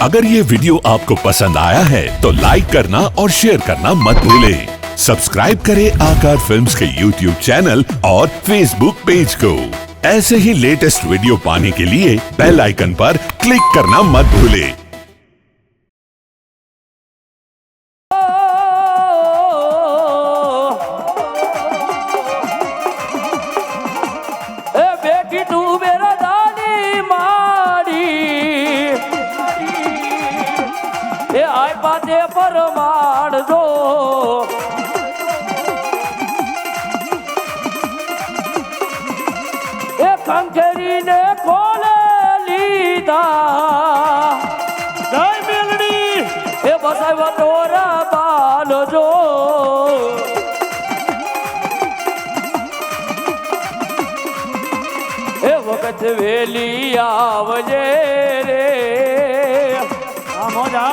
अगर ये वीडियो आपको पसंद आया है तो लाइक करना और शेयर करना मत भूलें। सब्सक्राइब करें आकार फिल्म्स के YouTube चैनल और Facebook पेज को। ऐसे ही लेटेस्ट वीडियो पाने के लिए बेल आइकन पर क्लिक करना मत भूलें। परमाण जो कंकरी ने खोले लीधा जय मेलडी ए बसाव तोरा बाल जो ए वक्त वेली आवजे रे आमोजा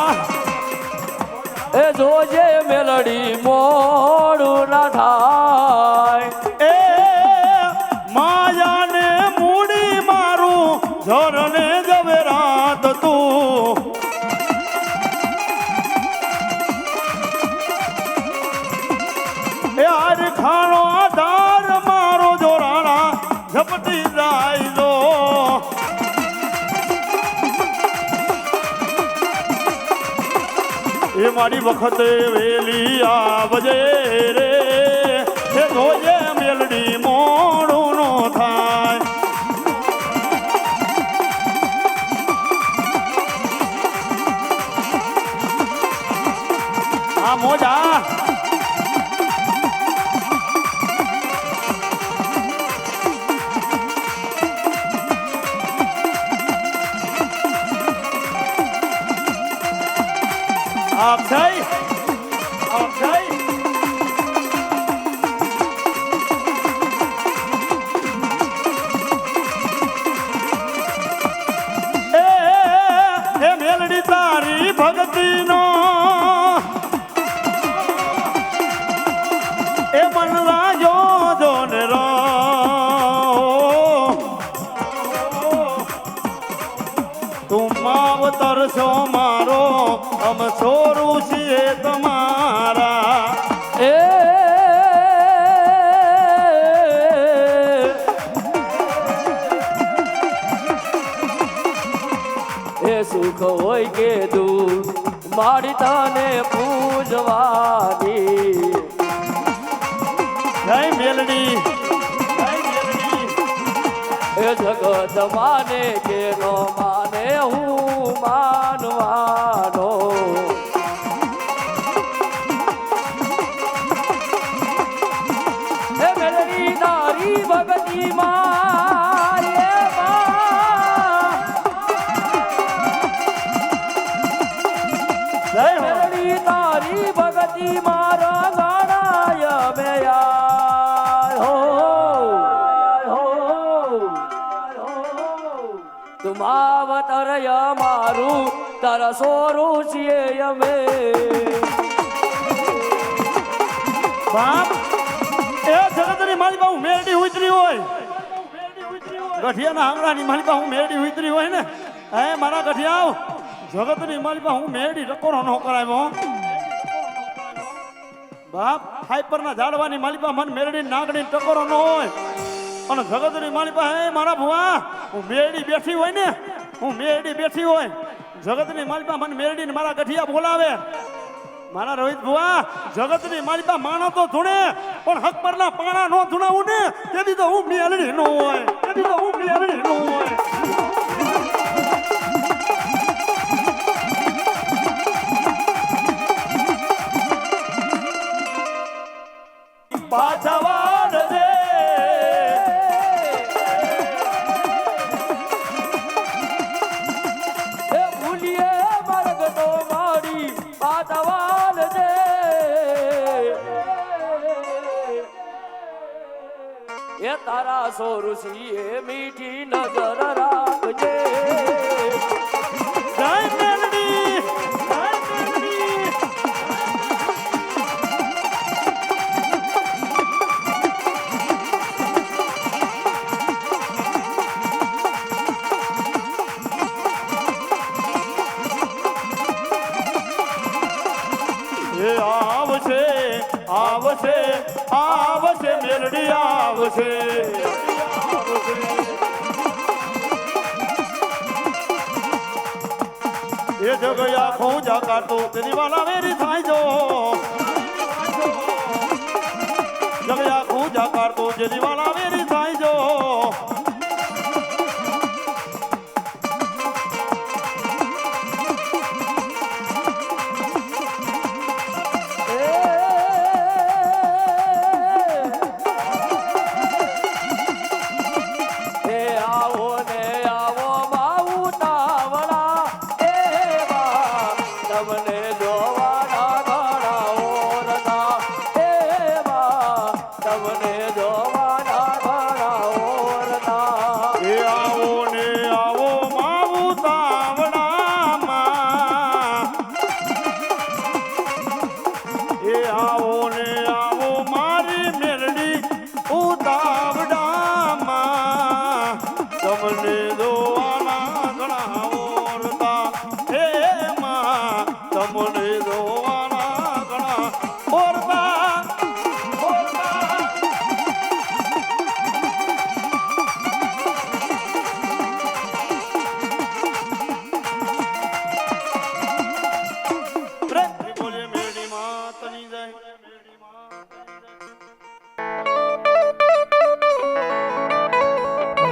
ए जोजे मेलडी मोड़ू ना थाय ए माया ने मूड़ी मारू झरने जवे रात तू यार खानो आधार मारो जोराना झपटी जाय दो એ મારી વખતે વેલી આવજે રે એ જોજે મેલડી મોડું નો થાય આ મોજા અક્ષય અક્ષય એ મેલડી તારી ભક્તિ નો એ મન લાજો જોન રો તું માવતર છો મારો हम छोरू छिए तुम्हारा ए सुख होय के दूर मारी तने पूजवानी जय मेलडी ए जगत माने के नो माने हूँ मानवानो ए मेरी नारी भगती माये जय मेरी नारी भगती मारा गानाय में यार हो तुम आवतर मारू तारा सोरू छिए यमे बाप ए जगतनी मारी बाहु मेरडी उतरी होय गठियाना हांगरानी मारी बाहु मेरडी उतरी होय ने ए मारा गठियाओ जगतनी मारी बाहु मेरडी टकोरो नो करायो बाप हाइपरना झाडवानी मालिपा मन मेरडी नागडी टकोरो नो होय અને જગતની મારી પાસે મારા ભુવા હું મેરડી બેઠી હોય ને હું મેરડી બેઠી હોય જગતની મારી પાસે મને મેરડી મારા ગઠિયા બોલાવે મારા રોહિત ભુવા જગતની મારી પાસે માણો તો ધૂણે પણ હક પરના પાણા નો ધૂણાવું ને તેથી તો હું મેરડી નો હોય તેથી તો હું મેરડી નો હોય પાછાવાડ દે तारा सोरुसिए मीठी नजर राखजे જય મેલડી જય મેલડી આવશે આવશે મેલડી આવશે એ જગયા ખોજા કાઢતો તેની વાલા વેરી થાય જો જગયા ખોજા કાઢતો જેની વાલા વેરી થાય જો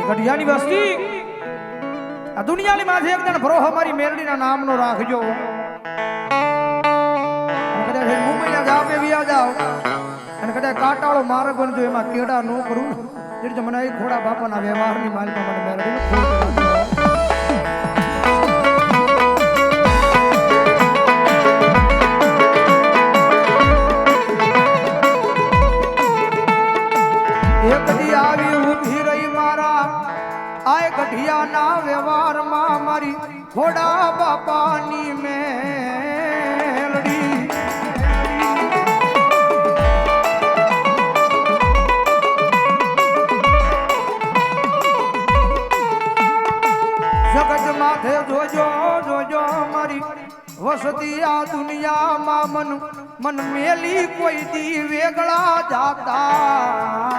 ગઢિયાની વસ્તી આ દુનિયાની માથે એક જણ ભરોહો મારી મેરડીના નામનો રાખજો કદાચ મુંબઈના જાપે વ્યા જાઓ અને કદાચ કાટાળો માર્ગ બનજો એમાં કેડા ન કરું એટલે મને એ ખોડા બાપાના વ્યવહારની માલિકા મને મેરડીનો ખોટ ગઢિયાના વ્યવહારમાં મારી ખોડા બાપાની મેલડી જગત માથે જોજો જોજો મારી વસતી આ દુનિયામાં મન મેલી કોઈ દી વેગળા જાતા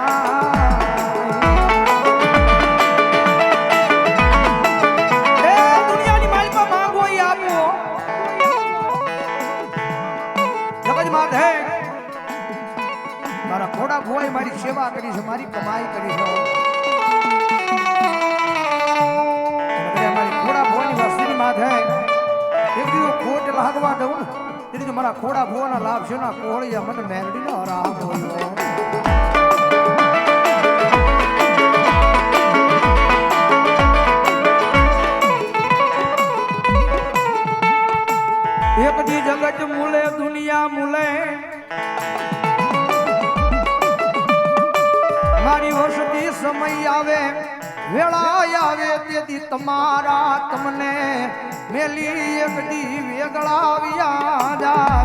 મારા ખોડા ભુવાએ મારી સેવા કરી છે મારી કમાઈ કરી છે મારી ખોડા ભુવાની વસ્તીની માથે એક દિવસ ખોટ લાગવા દઉં એટલે મારા ખોડા ભુવાના લાભ છે ના કોળિયા મને મેલડીનો હરામ બોલ્યો એક દી જગત મૂલે દુનિયા મૂલે મારી વસતી સમય આવે વેળા આવે તેથી તમારા તમને મેલી એક દી વેગળા વ્યાજા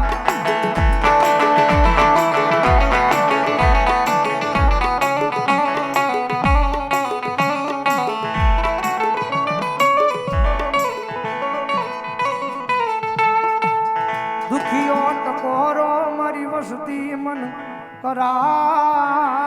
દુખીઓ ટકોરો મારી વસતી મન કરા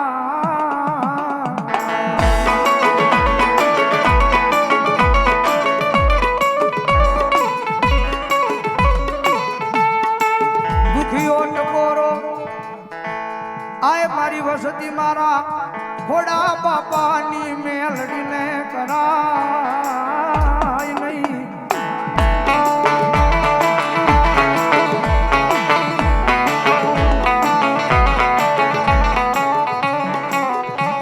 વસતી મારા ખોડા બાપાની મેલડીને કરાય નહીં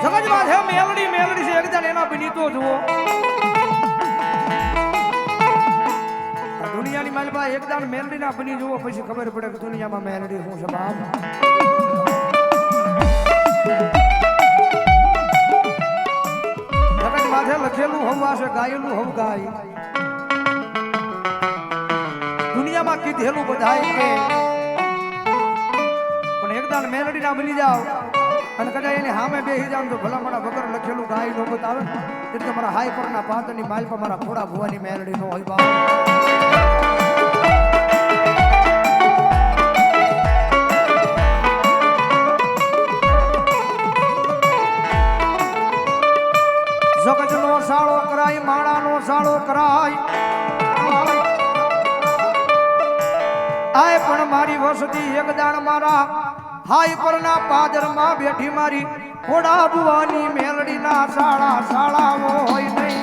જગતમાં છે મેલડી મેલડી છે એકદમ એના બનીતો જુઓ દુનિયાની માલપા એકદમ મેલડી ના બની જુઓ પછી ખબર પડે કે દુનિયામાં મેલડી શું છે બાપ લખેલું હવાશે ગાયેલું હવ ગાય દુનિયામાં કીધેલું બધાય કે પણ એકદમ મેલડી ના બની જાવ અને કદાચ એની સામે બેસી જાવ તો ભલા મારા વગર લખેલું ગાય નો બતાવે એટલે મારા હાઈ પરના પાતળની માલ પર મારા ખોડા ભુવાની મેલડી નો હોય બાપ આય પણ મારી વસતી એક દાણ મારા હાઈ પરના પાદરમાં બેઠી મારી ખોડા ભુવાની મેલડીના શાળા શાળાઓ હોય નહીં.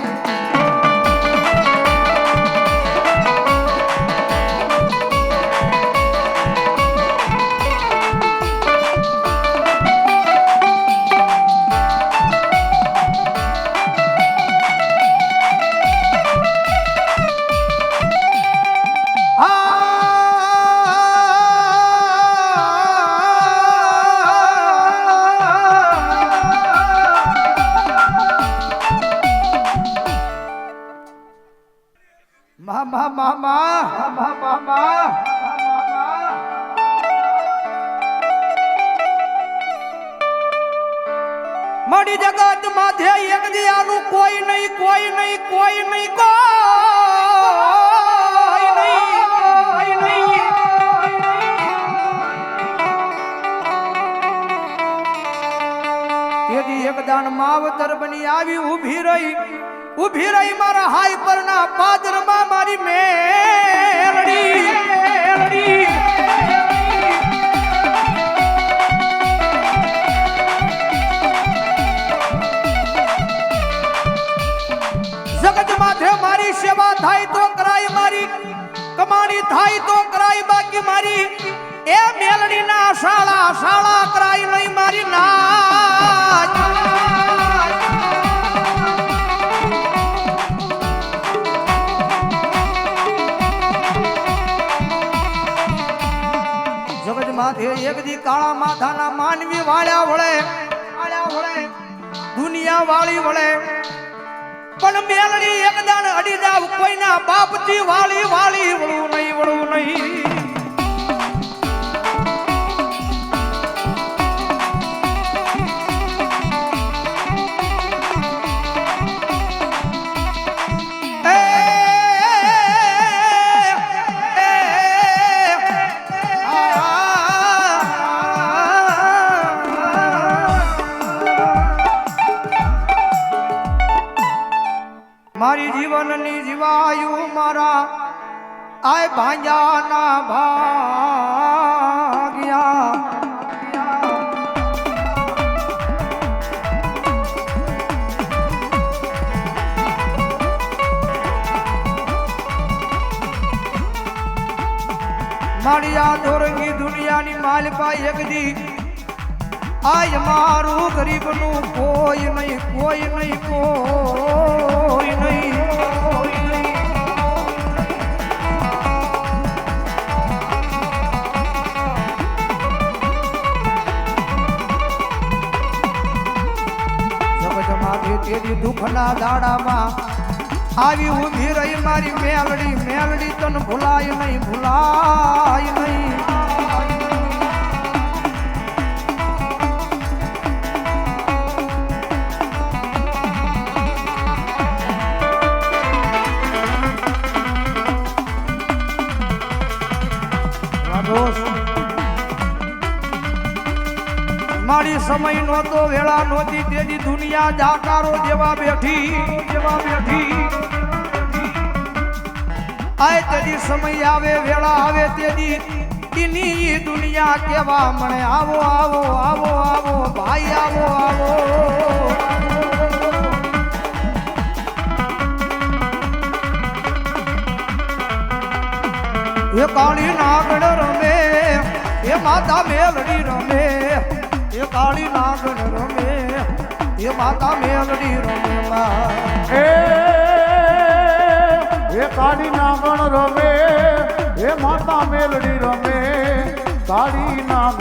મારી જગત માથે એક દિયાનું કોઈ નહીં કોઈ નહીં કોઈ નહીં કોઈ નહીં. તેથી એક દાન માવતર બની આવી ઊભી રહી મારા હાઈ પરના પાદરમાં મારી મેલડી. જગત માથે મારી સેવા થાય તો કરાય, મારી કમાણી થાય તો કરાય, બાકી મારી એ મેલડીના શાળા શાળા કરાય નહીં મારી નાચ. જગત માથે એક દી કાળા માથાના માનવી વાળ્યા વળે દુનિયા વાળી વળે, પણ મેલડી એક દાણ અડી જાવ કોઈના બાપથી વાળી વાળી વળું નહીં. મારી જીવનની જીવાયુ મારા આય ભાંજાના ભાગ્યા. મારી આ દોરંગી દુનિયાની માલપા એક દી આય મારું ગરીબનું કોઈ નહીં કોઈ નહીં કોઈ નહીં. જગતમાંથી તેરી દુઃખના દાડામાં આવી ઊભી રહી મારી મેલડી તને ભૂલાય નહીં. મારી સમય નહોતો વેળા નહોતી તેની દુનિયા જાકારો જેવા બેઠી. આય તેની સમય આવે વેળા આવે તેની દુનિયા કેવા મને આવો આવો આવો આવો ભાઈ આવો આવો. એ કાળી નાગણ રમે એ માતા મેલડી રમે, એ કાળી નાગણ રમે એ માતા મેલડી રમે. એ કાળી નાગણ રમે એ માતા મેલડી રમે, કાળી નાગણ